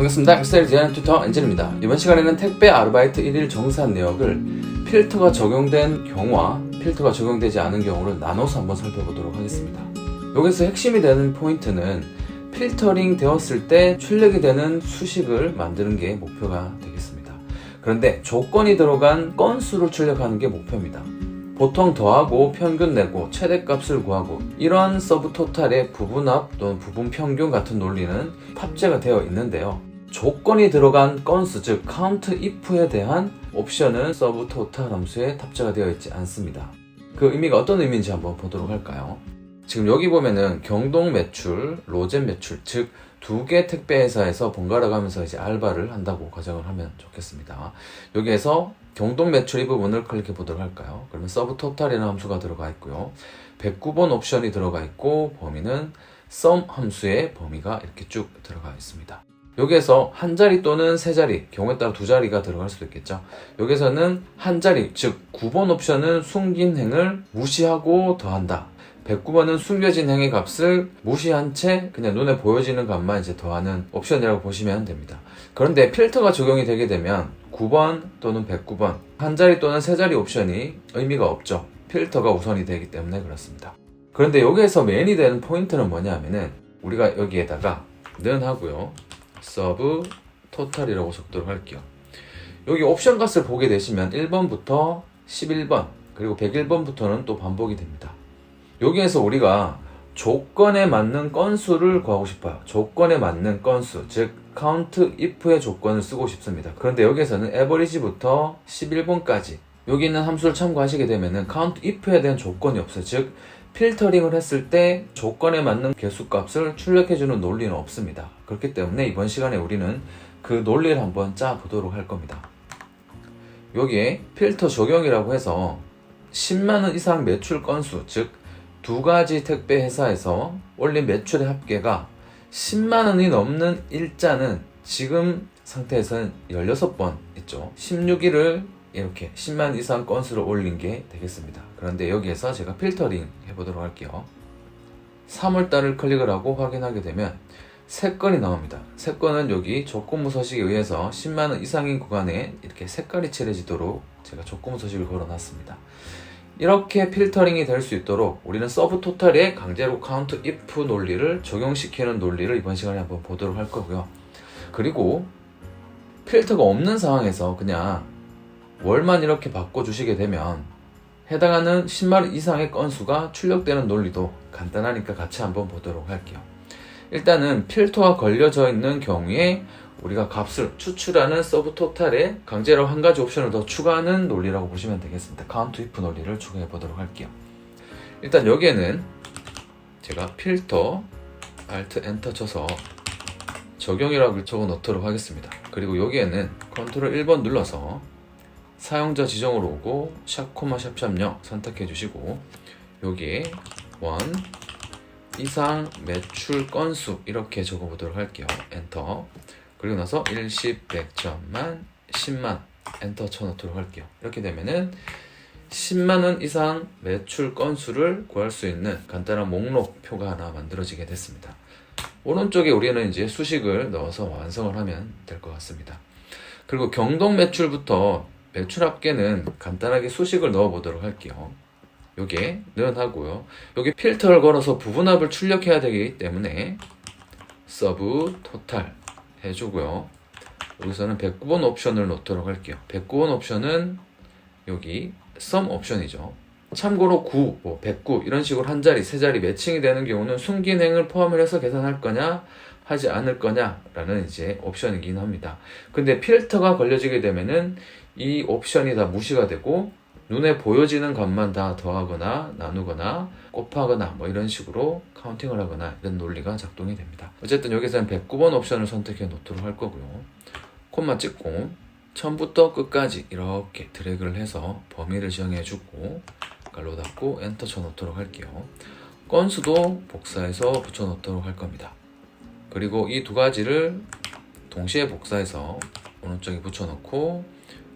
반갑습니다. 엑셀 디자인 튜터 엔젤입니다. 이번 시간에는 택배 아르바이트 1일 정산 내역을 필터가 적용된 경우와 필터가 적용되지 않은 경우를 나눠서 한번 살펴보도록 하겠습니다. 여기서 핵심이 되는 포인트는 필터링 되었을 때 출력이 되는 수식을 만드는 게 목표가 되겠습니다. 그런데 조건이 들어간 건수를 출력하는 게 목표입니다. 보통 더하고 평균 내고 최대값을 구하고 이러한 서브 토탈의 부분합 또는 부분 평균 같은 논리는 탑재가 되어 있는데요. 조건이 들어간 건수 즉 count if에 대한 옵션은 서브 토탈 함수에 탑재가 되어 있지 않습니다. 그 의미가 어떤 의미인지 한번 보도록 할까요? 지금 여기 보면은 경동 매출, 로젠 매출 즉 두 개 택배 회사에서 번갈아 가면서 이제 알바를 한다고 가정을 하면 좋겠습니다. 여기에서 경동 매출 이 부분을 클릭해 보도록 할까요? 그러면 서브 토탈이라는 함수가 들어가 있고요. 109번 옵션이 들어가 있고 범위는 sum 함수의 범위가 이렇게 쭉 들어가 있습니다. 여기에서 한 자리 또는 세 자리, 경우에 따라 두 자리가 들어갈 수도 있겠죠. 여기서는 한 자리, 즉 9번 옵션은 숨긴 행을 무시하고 더한다. 109번은 숨겨진 행의 값을 무시한 채 그냥 눈에 보여지는 값만 이제 더하는 옵션이라고 보시면 됩니다. 그런데 필터가 적용이 되게 되면 9번 또는 109번 한 자리 또는 세 자리 옵션이 의미가 없죠. 필터가 우선이 되기 때문에 그렇습니다. 그런데 여기에서 메인이 되는 포인트는 뭐냐면은 우리가 여기에다가 는 하고요. 서브 토탈이라고 적도록 할게요. 여기 옵션 값을 보게 되시면 1번부터 11번 그리고 101번부터는 또 반복이 됩니다. 여기에서 우리가 조건에 맞는 건수를 구하고 싶어요. 조건에 맞는 건수, 즉 count if의 조건을 쓰고 싶습니다. 그런데 여기에서는 average부터 11번까지 여기 있는 함수를 참고하시게 되면은 count if에 대한 조건이 없어요. 즉 필터링을 했을 때 조건에 맞는 개수값을 출력해주는 논리는 없습니다. 그렇기 때문에 이번 시간에 우리는 그 논리를 한번 짜 보도록 할 겁니다. 여기에 필터 적용이라고 해서 10만원 이상 매출 건수, 즉 두 가지 택배 회사에서 올린 매출의 합계가 10만원이 넘는 일자는 지금 상태에서는 16번 있죠. 16일을 이렇게 10만 이상 건수를 올린 게 되겠습니다. 그런데 여기에서 제가 필터링 해보도록 할게요. 3월달을 클릭을 하고 확인하게 되면 3건이 나옵니다. 3건은 여기 조건부 서식에 의해서 10만원 이상인 구간에 이렇게 색깔이 칠해지도록 제가 조건부 서식을 걸어놨습니다. 이렇게 필터링이 될 수 있도록 우리는 서브 토탈에 강제로 count if 논리를 적용시키는 논리를 이번 시간에 한번 보도록 할 거고요. 그리고 필터가 없는 상황에서 그냥 월만 이렇게 바꿔주시게 되면 해당하는 10만원 이상의 건수가 출력되는 논리도 간단하니까 같이 한번 보도록 할게요. 일단은 필터가 걸려져 있는 경우에 우리가 값을 추출하는 서브 토탈에 강제로 한 가지 옵션을 더 추가하는 논리라고 보시면 되겠습니다. count if 논리를 추가해 보도록 할게요. 일단 여기에는 제가 필터 Alt Enter 쳐서 적용이라고 적어 넣도록 하겠습니다. 그리고 여기에는 컨트롤 1번 눌러서 사용자 지정으로 오고 샵 코마 샵샵0 선택해 주시고 여기에 1 이상 매출 건수 이렇게 적어 보도록 할게요. 엔터. 그리고 나서 1, 10, 100, 1000만, 10만 엔터 쳐놓도록 할게요. 이렇게 되면은 10만원 이상 매출 건수를 구할 수 있는 간단한 목록표가 하나 만들어지게 됐습니다. 오른쪽에 우리는 이제 수식을 넣어서 완성을 하면 될 것 같습니다. 그리고 경동 매출부터 매출 합계는 간단하게 수식을 넣어 보도록 할게요. 여기에 는 하고요. 여기 필터를 걸어서 부분합을 출력해야 되기 때문에 서브 토탈 해주고요. 여기서는 109번 옵션을 넣도록 할게요. 109번 옵션은 여기 sum 옵션이죠. 참고로 9, 109 이런 식으로 한 자리, 세 자리 매칭이 되는 경우는 숨긴 행을 포함을 해서 계산할 거냐 하지 않을 거냐 라는 이제 옵션이긴 합니다. 근데 필터가 걸려지게 되면은 이 옵션이 다 무시가 되고 눈에 보여지는 값만 다 더하거나 나누거나 곱하거나 뭐 이런 식으로 카운팅을 하거나 이런 논리가 작동이 됩니다. 어쨌든 여기서는 109번 옵션을 선택해 놓도록 할 거고요. 콤마 찍고 처음부터 끝까지 이렇게 드래그를 해서 범위를 지정해 주고 깔로 닫고 엔터 쳐 놓도록 할게요. 건수도 복사해서 붙여 놓도록 할 겁니다. 그리고 이 두 가지를 동시에 복사해서 오른쪽에 붙여 놓고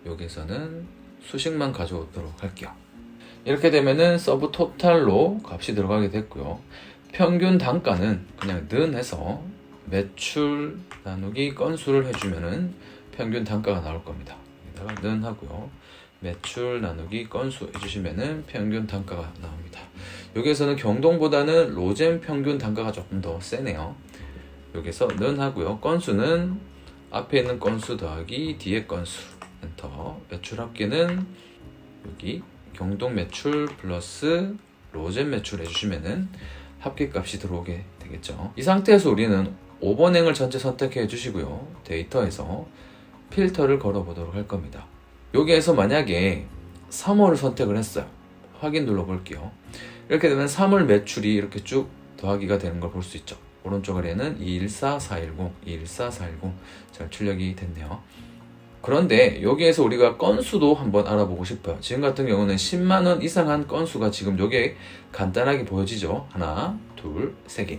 여기서는 수식만 가져오도록 할게요. 이렇게 되면은 서브 토탈로 값이 들어가게 됐고요. 평균 단가는 그냥 는 해서 매출 나누기 건수를 해주면은 평균 단가가 나올 겁니다. 여기다가 는 하고요. 매출 나누기 건수 해주시면은 평균 단가가 나옵니다. 여기에서는 경동보다는 로젠 평균 단가가 조금 더 세네요. 여기서 는 하고요. 건수는 앞에 있는 건수 더하기 뒤에 건수 엔터. 매출 합계는 여기 경동 매출 플러스 로젠 매출 해주시면은 합계값이 들어오게 되겠죠. 이 상태에서 우리는 5번 행을 전체 선택해 주시고요. 데이터에서 필터를 걸어 보도록 할 겁니다. 여기에서 만약에 3월을 선택을 했어요. 확인 눌러 볼게요. 이렇게 되면 3월 매출이 이렇게 쭉 더하기가 되는 걸 볼 수 있죠. 오른쪽 아래에는 214410, 214410 잘 출력이 됐네요. 그런데 여기에서 우리가 건수도 한번 알아보고 싶어요. 지금 같은 경우는 10만원 이상 한 건수가 지금 여기에 간단하게 보여지죠. 하나, 둘, 세 개.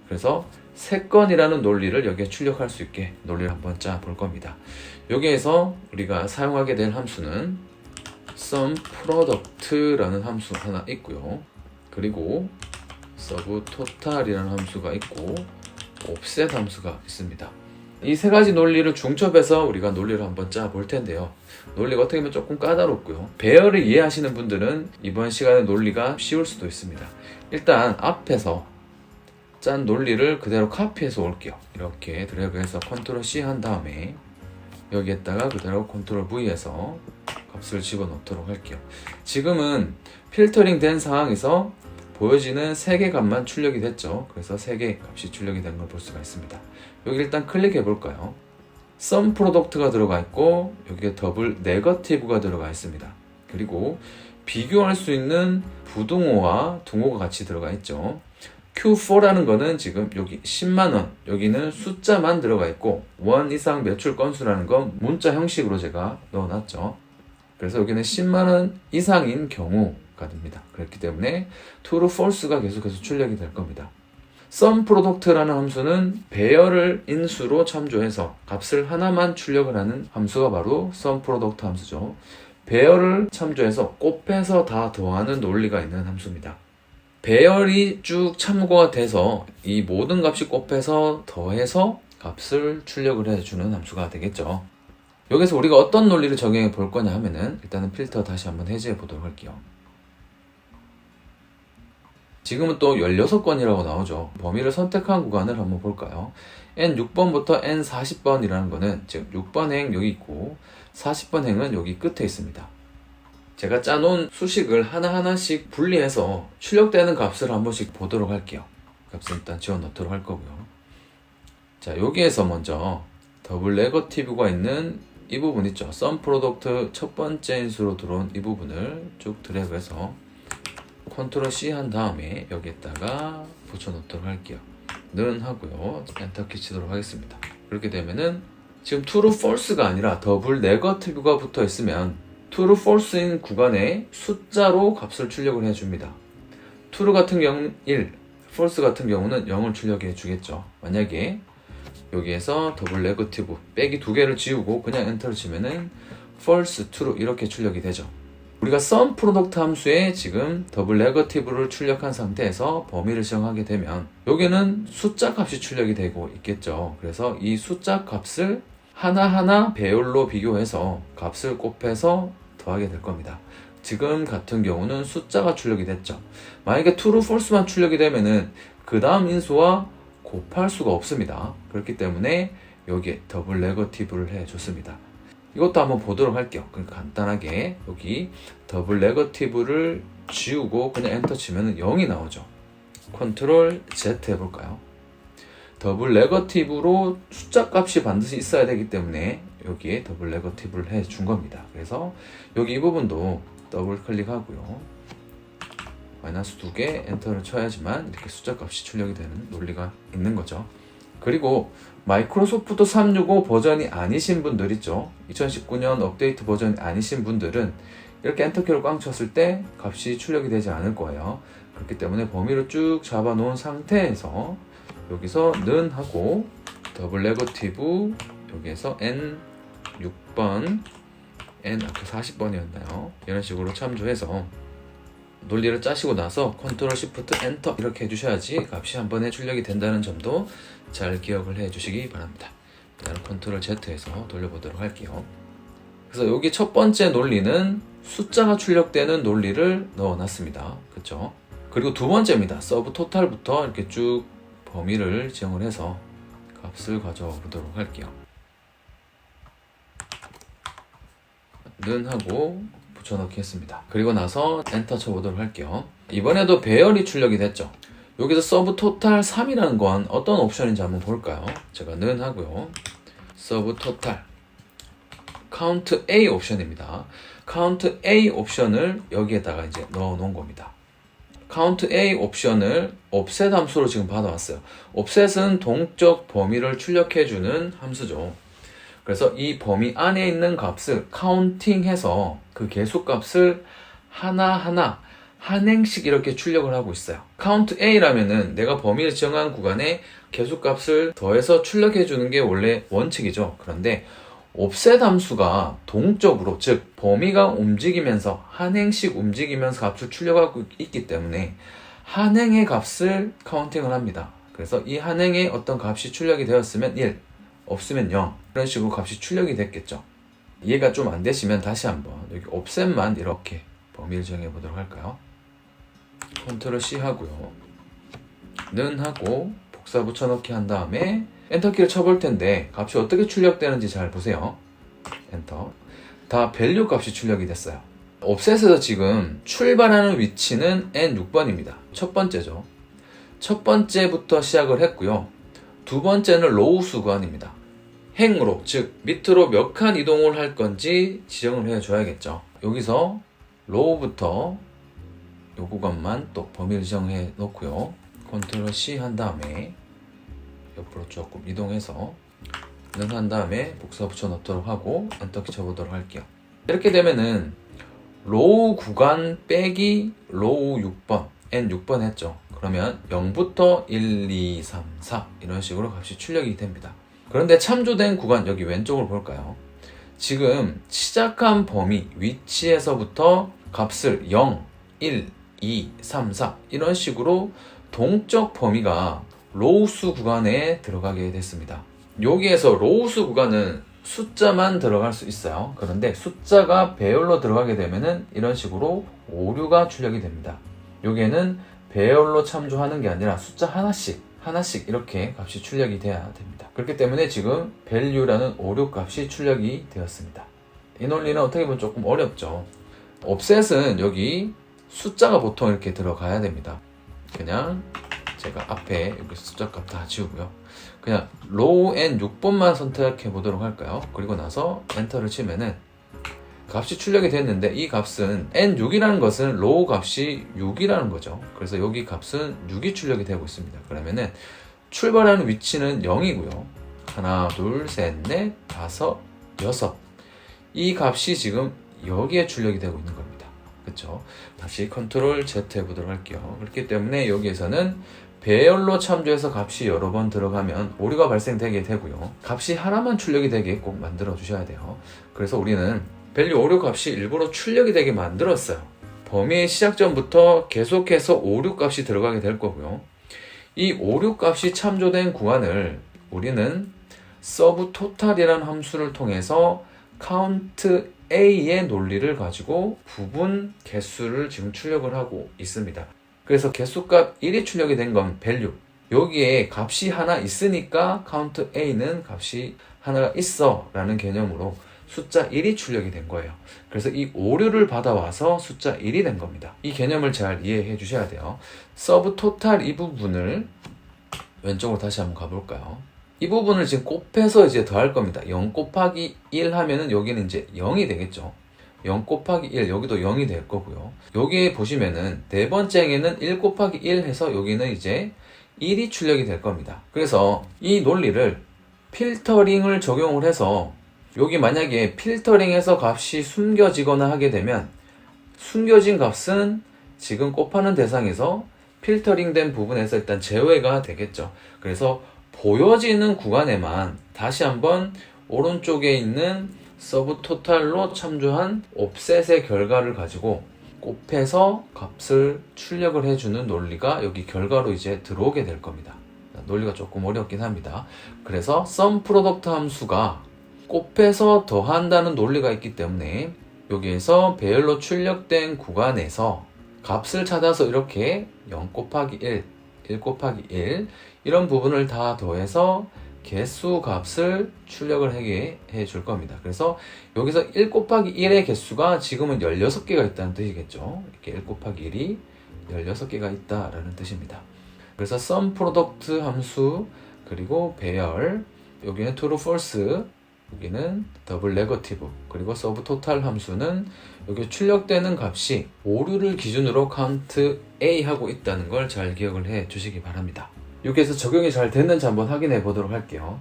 그래서 3건이라는 논리를 여기에 출력할 수 있게 논리를 한번 짜 볼 겁니다. 여기에서 우리가 사용하게 될 함수는 SUMPRODUCT라는 함수 하나 있고요. 그리고 SUBTOTAL이라는 함수가 있고 OFFSET 함수가 있습니다. 이 세 가지 논리를 중첩해서 우리가 논리를 한번 짜 볼 텐데요. 논리가 어떻게 보면 조금 까다롭고요. 배열을 이해하시는 분들은 이번 시간에 논리가 쉬울 수도 있습니다. 일단 앞에서 짠 논리를 그대로 카피해서 올게요. 이렇게 드래그해서 컨트롤 C 한 다음에 여기에다가 그대로 컨트롤 V해서 값을 집어넣도록 할게요. 지금은 필터링 된 상황에서 보여지는 3개 값만 출력이 됐죠. 그래서 3개 값이 출력이 된 걸 볼 수가 있습니다. 여기 일단 클릭해 볼까요? 썸 프로덕트가 들어가 있고 여기에 더블 네거티브가 들어가 있습니다. 그리고 비교할 수 있는 부등호와 등호가 같이 들어가 있죠. Q4라는 거는 지금 여기 10만원, 여기는 숫자만 들어가 있고 1 이상 매출 건수라는 건 문자 형식으로 제가 넣어놨죠. 그래서 여기는 10만원 이상인 경우가 됩니다. 그렇기 때문에 true, false가 계속해서 출력이 될 겁니다. sum product라는 함수는 배열을 인수로 참조해서 값을 하나만 출력을 하는 함수가 바로 sum product 함수죠. 배열을 참조해서 곱해서 다 더하는 논리가 있는 함수입니다. 배열이 쭉 참고가 돼서 이 모든 값이 곱해서 더해서 값을 출력을 해주는 함수가 되겠죠. 여기서 우리가 어떤 논리를 적용해 볼 거냐 하면은 일단은 필터 다시 한번 해제해 보도록 할게요. 지금은 또 16건이라고 나오죠. 범위를 선택한 구간을 한번 볼까요? N6번부터 N40번이라는 거는 즉 6번 행 여기 있고 40번 행은 여기 끝에 있습니다. 제가 짜놓은 수식을 하나하나씩 분리해서 출력되는 값을 한 번씩 보도록 할게요. 값을 일단 지워 넣도록 할 거고요. 자, 여기에서 먼저 더블 네거티브가 있는 이 부분 있죠. 썸 프로덕트 첫 번째 인수로 들어온 이 부분을 쭉 드래그해서 컨트롤 C 한 다음에 여기에다가 붙여 놓도록 할게요. 는 하고요. 엔터키 치도록 하겠습니다. 그렇게 되면은 지금 true, false가 아니라 더블 네거티브가 붙어 있으면 true, false인 구간에 숫자로 값을 출력을 해줍니다. true 같은 경우는 1, false 같은 경우는 0을 출력해 주겠죠. 만약에 여기에서 더블 네거티브 빼기 2개를 지우고 그냥 엔터를 치면은 false, true 이렇게 출력이 되죠. 우리가 sum product 함수에 지금 더블 네거티브를 출력한 상태에서 범위를 정하게 되면 여기는 숫자 값이 출력이 되고 있겠죠. 그래서 이 숫자 값을 하나하나 배열로 비교해서 값을 곱해서 더하게 될 겁니다. 지금 같은 경우는 숫자가 출력이 됐죠. 만약에 true, false만 출력이 되면은 그 다음 인수와 곱할 수가 없습니다. 그렇기 때문에 여기에 더블 네거티브를 해줬습니다. 이것도 한번 보도록 할게요. 간단하게 여기 더블 네거티브를 지우고 그냥 엔터 치면 0이 나오죠. 컨트롤 Z 해볼까요? 더블 네거티브로 숫자 값이 반드시 있어야 되기 때문에 여기에 더블 네거티브를 해준 겁니다. 그래서 여기 이 부분도 더블 클릭하고요. 마이너스 2개 엔터를 쳐야지만 이렇게 숫자 값이 출력이 되는 논리가 있는 거죠. 그리고 마이크로소프트 365 버전이 아니신 분들 있죠. 2019년 업데이트 버전이 아니신 분들은 이렇게 엔터키를 꽝 쳤을 때 값이 출력이 되지 않을 거예요. 그렇기 때문에 범위를 쭉 잡아 놓은 상태에서 여기서 는 하고 더블 네거티브 여기에서 N6번 N 아까 40번이었나요? 이런 식으로 참조해서 논리를 짜시고 나서 컨트롤 시프트 엔터 이렇게 해주셔야지 값이 한 번에 출력이 된다는 점도 잘 기억을 해주시기 바랍니다. 일단 컨트롤 Z에서 돌려보도록 할게요. 그래서 여기 첫 번째 논리는 숫자가 출력되는 논리를 넣어놨습니다. 그쵸? 그리고 두 번째입니다. 서브 토탈부터 이렇게 쭉 범위를 지정을 해서 값을 가져와 보도록 할게요. 는 하고 붙여넣기 했습니다. 그리고 나서 엔터 쳐보도록 할게요. 이번에도 배열이 출력이 됐죠. 여기서 서브 토탈 3이라는 건 어떤 옵션인지 한번 볼까요? 제가 는 하고요. 서브 토탈 카운트 A 옵션입니다. 카운트 A 옵션을 여기에다가 이제 넣어 놓은 겁니다. 카운트 A 옵션을 offset 함수로 지금 받아왔어요. offset은 동적 범위를 출력해주는 함수죠. 그래서 이 범위 안에 있는 값을 카운팅해서 그 개수값을 하나하나 한 행씩 이렇게 출력을 하고 있어요. 카운트 A라면은 내가 범위를 지정한 구간에 개수값을 더해서 출력해 주는 게 원래 원칙이죠. 그런데 offset 함수가 동적으로, 즉 범위가 움직이면서 한 행씩 움직이면서 값을 출력하고 있기 때문에 한 행의 값을 카운팅을 합니다. 그래서 이 한 행에 어떤 값이 출력이 되었으면 1, 없으면 0, 이런 식으로 값이 출력이 됐겠죠. 이해가 좀 안 되시면 다시 한번 여기 offset만 이렇게 범위를 정해 보도록 할까요? 컨트롤 C 하고요. 는 하고 복사 붙여넣기 한 다음에 엔터키를 쳐볼 텐데 값이 어떻게 출력되는지 잘 보세요. 엔터. 다 밸류 값이 출력이 됐어요. offset에서 지금 출발하는 위치는 N6번입니다. 첫 번째죠. 첫 번째부터 시작을 했고요. 두 번째는 로우 수관입니다. 행으로, 즉 밑으로 몇 칸 이동을 할 건지 지정을 해줘야겠죠. 여기서 로우부터 요 구간만 또 범위를 지정해 놓고요. 컨트롤 C 한 다음에 옆으로 조금 이동해서 는 한 다음에 복사 붙여 넣도록 하고 엔터키 쳐보도록 할게요. 이렇게 되면은 로우 구간 빼기 로우 6번 N6번 했죠. 그러면 0부터 1, 2, 3, 4 이런 식으로 값이 출력이 됩니다. 그런데 참조된 구간 여기 왼쪽을 볼까요? 지금 시작한 범위 위치에서부터 값을 0, 1, 2, 3, 4 이런 식으로 동적 범위가 로우수 구간에 들어가게 됐습니다. 여기에서 로우수 구간은 숫자만 들어갈 수 있어요. 그런데 숫자가 배열로 들어가게 되면은 이런 식으로 오류가 출력이 됩니다. 여기에는 배열로 참조하는 게 아니라 숫자 하나씩 이렇게 값이 출력이 돼야 됩니다. 그렇기 때문에 지금 value라는 오류 값이 출력이 되었습니다. 이 논리는 어떻게 보면 조금 어렵죠. offset은 여기 숫자가 보통 이렇게 들어가야 됩니다. 그냥 제가 앞에 여기 숫자 값 다 지우고요. 그냥 로우 N6번만 선택해 보도록 할까요? 그리고 나서 엔터를 치면은 값이 출력이 됐는데 이 값은 N6이라는 것은 로우 값이 6이라는 거죠. 그래서 여기 값은 6이 출력이 되고 있습니다. 그러면은 출발하는 위치는 0이고요. 하나, 둘, 셋, 넷, 다섯, 여섯. 이 값이 지금 여기에 출력이 되고 있는 겁니다. 그쵸? 다시 컨트롤 Z 해보도록 할게요. 그렇기 때문에 여기에서는 배열로 참조해서 값이 여러 번 들어가면 오류가 발생되게 되고요. 값이 하나만 출력이 되게 꼭 만들어 주셔야 돼요. 그래서 우리는 밸류 오류 값이 일부러 출력이 되게 만들었어요. 범위의 시작점부터 계속해서 오류 값이 들어가게 될 거고요. 이 오류 값이 참조된 구간을 우리는 서브 토탈이라는 함수를 통해서 count A의 논리를 가지고 부분 개수를 지금 출력을 하고 있습니다. 그래서 개수값 1이 출력이 된 건 value. 여기에 값이 하나 있으니까 count A는 값이 하나가 있어 라는 개념으로 숫자 1이 출력이 된 거예요. 그래서 이 오류를 받아와서 숫자 1이 된 겁니다. 이 개념을 잘 이해해 주셔야 돼요. 서브 토탈 이 부분을 왼쪽으로 다시 한번 가볼까요? 이 부분을 지금 곱해서 이제 더할 겁니다. 0 곱하기 1 하면은 여기는 이제 0이 되겠죠. 0 곱하기 1 여기도 0이 될 거고요. 여기에 보시면은 네 번째 행에는 1 곱하기 1 해서 여기는 이제 1이 출력이 될 겁니다. 그래서 이 논리를 필터링을 적용을 해서 여기 만약에 필터링해서 값이 숨겨지거나 하게 되면 숨겨진 값은 지금 곱하는 대상에서 필터링된 부분에서 일단 제외가 되겠죠. 그래서 보여지는 구간에만 다시 한번 오른쪽에 있는 서브 토탈로 참조한 offset의 결과를 가지고 곱해서 값을 출력을 해주는 논리가 여기 결과로 이제 들어오게 될 겁니다. 논리가 조금 어렵긴 합니다. 그래서 sum product 함수가 곱해서 더한다는 논리가 있기 때문에 여기에서 배열로 출력된 구간에서 값을 찾아서 이렇게 0 곱하기 1, 1 곱하기 1 이런 부분을 다 더해서 개수 값을 출력을 하게 해줄 겁니다. 그래서 여기서 1 곱하기 1의 개수가 지금은 16개가 있다는 뜻이겠죠. 이렇게 1 곱하기 1이 16개가 있다라는 뜻입니다. 그래서 sum product 함수 그리고 배열 여기는 true false 여기는 더블 네거티브 그리고 sub total 함수는 여기 출력되는 값이 오류를 기준으로 count A 하고 있다는 걸 잘 기억을 해 주시기 바랍니다. 여기에서 적용이 잘 됐는지 한번 확인해 보도록 할게요.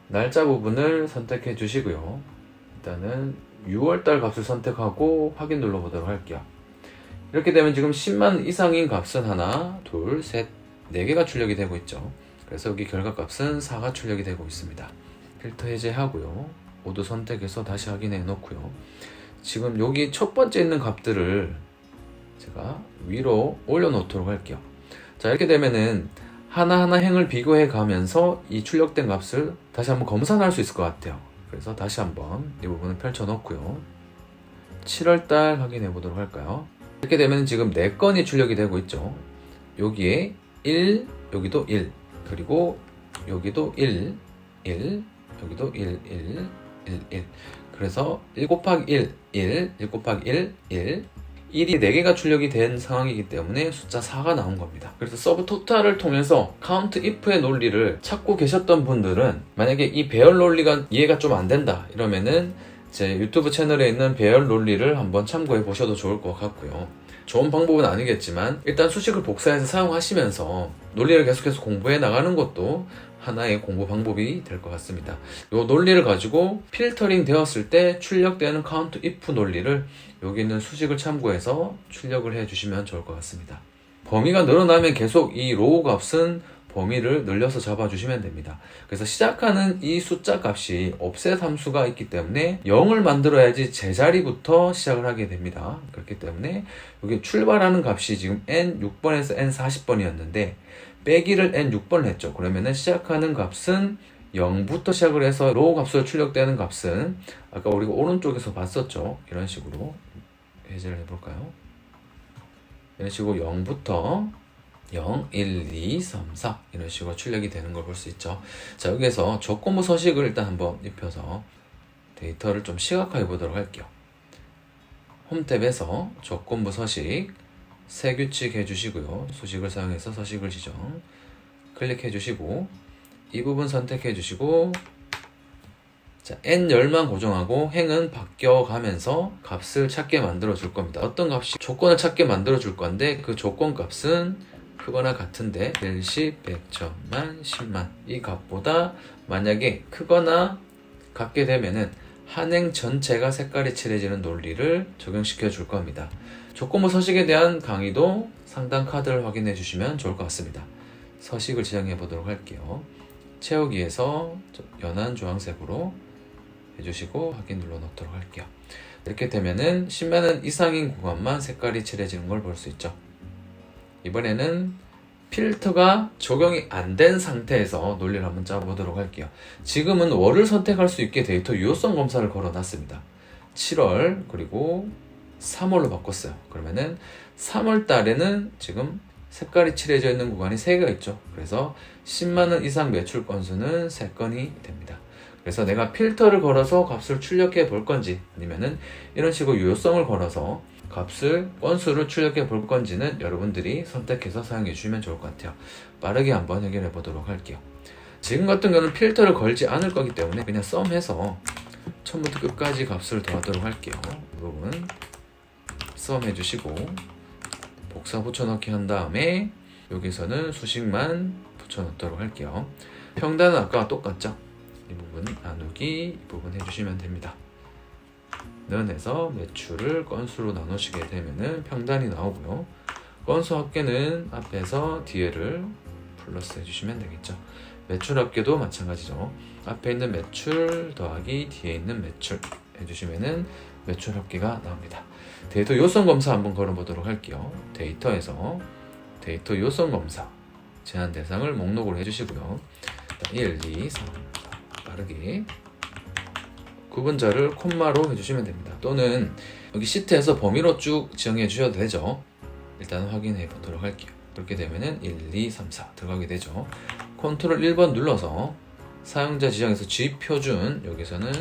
날짜 부분을 선택해 주시고요. 일단은 6월달 값을 선택하고 확인 눌러 보도록 할게요. 이렇게 되면 지금 10만 이상인 값은 하나, 둘, 셋, 4개가 출력이 되고 있죠. 그래서 여기 결과값은 4가 출력이 되고 있습니다. 필터 해제하고요. 모두 선택해서 다시 확인해 놓고요. 지금 여기 첫 번째 있는 값들을 제가 위로 올려 놓도록 할게요. 자, 이렇게 되면은 하나하나 행을 비교해 가면서 이 출력된 값을 다시 한번 검산할 수 있을 것 같아요. 그래서 다시 한번 이 부분을 펼쳐 놓고요. 7월달 확인해 보도록 할까요? 이렇게 되면 지금 4건이 출력이 되고 있죠. 여기에 1, 여기도 1, 그리고 여기도 1, 1, 여기도 1, 1, 1, 1. 그래서 1 곱하기 1, 1, 1 곱하기 1, 1, 1이 4개가 출력이 된 상황이기 때문에 숫자 4가 나온 겁니다. 그래서 서브 토탈을 통해서 count if의 논리를 찾고 계셨던 분들은 만약에 이 배열 논리가 이해가 좀 안 된다 이러면은 제 유튜브 채널에 있는 배열 논리를 한번 참고해 보셔도 좋을 것 같고요. 좋은 방법은 아니겠지만 일단 수식을 복사해서 사용하시면서 논리를 계속해서 공부해 나가는 것도 하나의 공부 방법이 될 것 같습니다. 이 논리를 가지고 필터링 되었을 때 출력되는 count if 논리를 여기 있는 수식을 참고해서 출력을 해 주시면 좋을 것 같습니다. 범위가 늘어나면 계속 이 로우 값은 범위를 늘려서 잡아주시면 됩니다. 그래서 시작하는 이 숫자 값이 offset 함수가 있기 때문에 0을 만들어야지 제자리부터 시작을 하게 됩니다. 그렇기 때문에 여기 출발하는 값이 지금 n6번에서 n40번이었는데 빼기를 n6번을 했죠. 그러면은 시작하는 값은 0부터 시작을 해서 로우 값으로 출력되는 값은 아까 우리가 오른쪽에서 봤었죠. 이런 식으로 해제를 해볼까요? 이런 식으로 0부터 0, 1, 2, 3, 4 이런 식으로 출력이 되는 걸 볼 수 있죠. 자, 여기에서 조건부 서식을 일단 한번 입혀서 데이터를 좀 시각화해 보도록 할게요. 홈 탭에서 조건부 서식 새 규칙 해주시고요. 수식을 사용해서 서식을 지정 클릭해 주시고 이 부분 선택해 주시고 자, n10만 고정하고 행은 바뀌어 가면서 값을 찾게 만들어 줄 겁니다. 어떤 값이 조건을 찾게 만들어 줄 건데 그 조건 값은 크거나 같은데 1, 10, 100, 1000만, 10만 이 값보다 만약에 크거나 같게 되면은 한행 전체가 색깔이 칠해지는 논리를 적용시켜 줄 겁니다. 조건부 서식에 대한 강의도 상단 카드를 확인해 주시면 좋을 것 같습니다. 서식을 지정해 보도록 할게요. 채우기에서 연한 주황색으로 해주시고 확인 눌러 놓도록 할게요. 이렇게 되면은 10만원 이상인 구간만 색깔이 칠해지는 걸 볼 수 있죠. 이번에는 필터가 적용이 안 된 상태에서 논리를 한번 짜보도록 할게요. 지금은 월을 선택할 수 있게 데이터 유효성 검사를 걸어 놨습니다. 7월 그리고 3월로 바꿨어요. 그러면은 3월 달에는 지금 색깔이 칠해져 있는 구간이 3개가 있죠. 그래서 10만원 이상 매출 건수는 3건이 됩니다. 그래서 내가 필터를 걸어서 값을 출력해 볼 건지 아니면은 이런 식으로 유효성을 걸어서 값을 건수를 출력해 볼 건지는 여러분들이 선택해서 사용해 주시면 좋을 것 같아요. 빠르게 한번 해결해 보도록 할게요. 지금 같은 경우는 필터를 걸지 않을 거기 때문에 그냥 썸해서 처음부터 끝까지 값을 더하도록 할게요. 이 부분 썸 해주시고 복사 붙여넣기 한 다음에 여기서는 수식만 붙여넣도록 할게요. 평단은 아까와 똑같죠? 이 부분 나누기 이 부분 해주시면 됩니다. 면에서 매출을 건수로 나누시게 되면은 평단이 나오고요. 건수 합계는 앞에서 뒤에를 플러스 해주시면 되겠죠. 매출 합계도 마찬가지죠. 앞에 있는 매출 더하기 뒤에 있는 매출 해주시면은 매출 합계가 나옵니다. 데이터 요성 검사 한번 걸어보도록 할게요. 데이터에서 데이터 요성 검사 제한 대상을 목록으로 해주시고요. 1, 2, 3 빠르게 구분자를 콤마로 해주시면 됩니다. 또는 여기 시트에서 범위로 쭉 지정해 주셔도 되죠. 일단 확인해 보도록 할게요. 그렇게 되면은 1, 2, 3, 4 들어가게 되죠. 컨트롤 1번 눌러서 사용자 지정에서 G표준 여기서는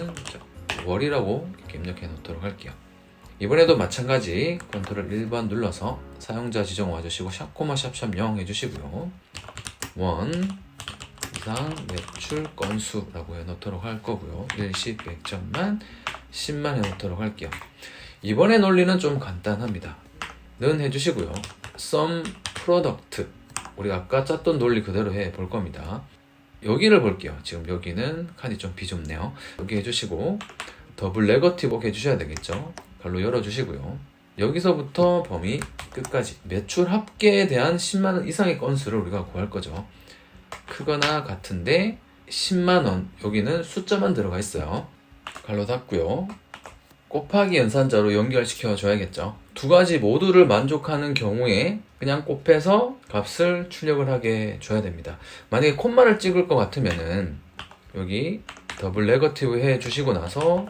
월이라고 이렇게 입력해 놓도록 할게요. 이번에도 마찬가지 컨트롤 1번 눌러서 사용자 지정 와주시고 샵코마 샵샵 0 해주시고요. 원 이상 매출 건수라고 해놓도록 할 거고요. 일시 100점만 10만 해놓도록 할게요. 이번에 논리는 좀 간단합니다. 는 해주시고요. sum product 우리가 아까 짰던 논리 그대로 해 볼 겁니다. 여기를 볼게요. 지금 여기는 칸이 좀 비좁네요. 여기 해주시고 더블 네거티브 해주셔야 되겠죠. 갈로 열어주시고요. 여기서부터 범위 끝까지 매출 합계에 대한 10만원 이상의 건수를 우리가 구할 거죠. 크거나 같은데 10만원 여기는 숫자만 들어가 있어요. 갈로 닫고요. 곱하기 연산자로 연결시켜 줘야겠죠. 두 가지 모두를 만족하는 경우에 그냥 곱해서 값을 출력을 하게 줘야 됩니다. 만약에 콤마를 찍을 것 같으면은 여기 더블 네거티브 해 주시고 나서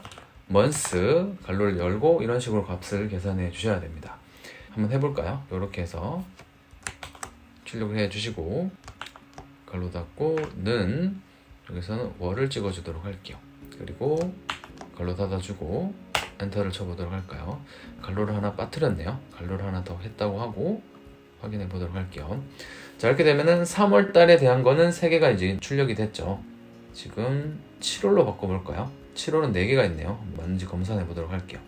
months 갈로를 열고 이런 식으로 값을 계산해 주셔야 됩니다. 한번 해볼까요? 이렇게 해서 출력을 해 주시고 갈로 닫고 는 여기서는 월을 찍어 주도록 할게요. 그리고 갈로 닫아주고 엔터를 쳐보도록 할까요? 갈로를 하나 빠뜨렸네요. 갈로를 하나 더 했다고 하고 확인해 보도록 할게요. 자, 이렇게 되면은 3월 달에 대한 거는 3개가 이제 출력이 됐죠. 지금 7월로 바꿔볼까요? 7월은 4개가 있네요. 맞는지 검사해 보도록 할게요.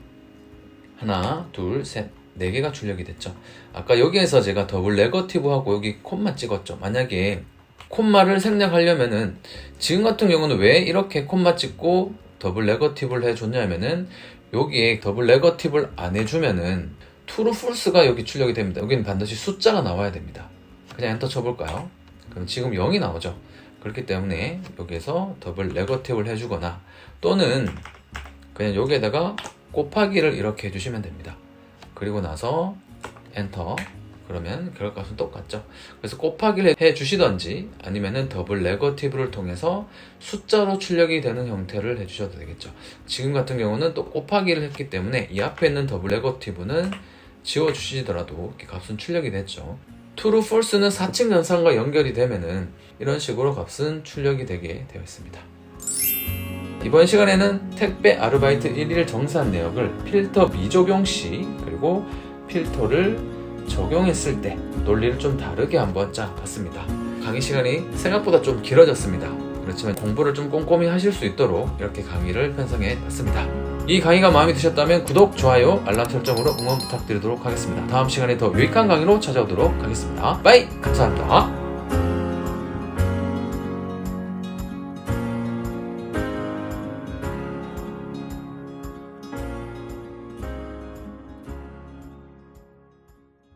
하나, 둘, 셋, 4개가 출력이 됐죠. 아까 여기에서 제가 더블 네거티브하고 여기 콤마 찍었죠. 만약에 콤마를 생략하려면은 지금 같은 경우는 왜 이렇게 콤마 찍고 더블 네거티브를 해줬냐면은 여기에 더블 네거티브를 안 해주면은 true, false가 여기 출력이 됩니다. 여기는 반드시 숫자가 나와야 됩니다. 그냥 엔터 쳐볼까요? 그럼 지금 0이 나오죠. 그렇기 때문에 여기에서 더블 네거티브를 해주거나 또는 그냥 여기에다가 곱하기를 이렇게 해주시면 됩니다. 그리고 나서 엔터 그러면 결과값은 똑같죠. 그래서 곱하기를 해주시던지 아니면은 더블 네거티브를 통해서 숫자로 출력이 되는 형태를 해주셔도 되겠죠. 지금 같은 경우는 또 곱하기를 했기 때문에 이 앞에 있는 더블 네거티브는 지워주시더라도 이렇게 값은 출력이 됐죠. true, false는 4층 연산과 연결이 되면은 이런 식으로 값은 출력이 되게 되어 있습니다. 이번 시간에는 택배 아르바이트 1일 정산 내역을 필터 미적용 시 그리고 필터를 적용했을 때 논리를 좀 다르게 한번 짜봤습니다. 강의 시간이 생각보다 좀 길어졌습니다. 그렇지만 공부를 좀 꼼꼼히 하실 수 있도록 이렇게 강의를 편성해 봤습니다. 이 강의가 마음에 드셨다면 구독, 좋아요, 알람 설정으로 응원 부탁드리도록 하겠습니다. 다음 시간에 더 유익한 강의로 찾아오도록 하겠습니다. 빠이! 감사합니다.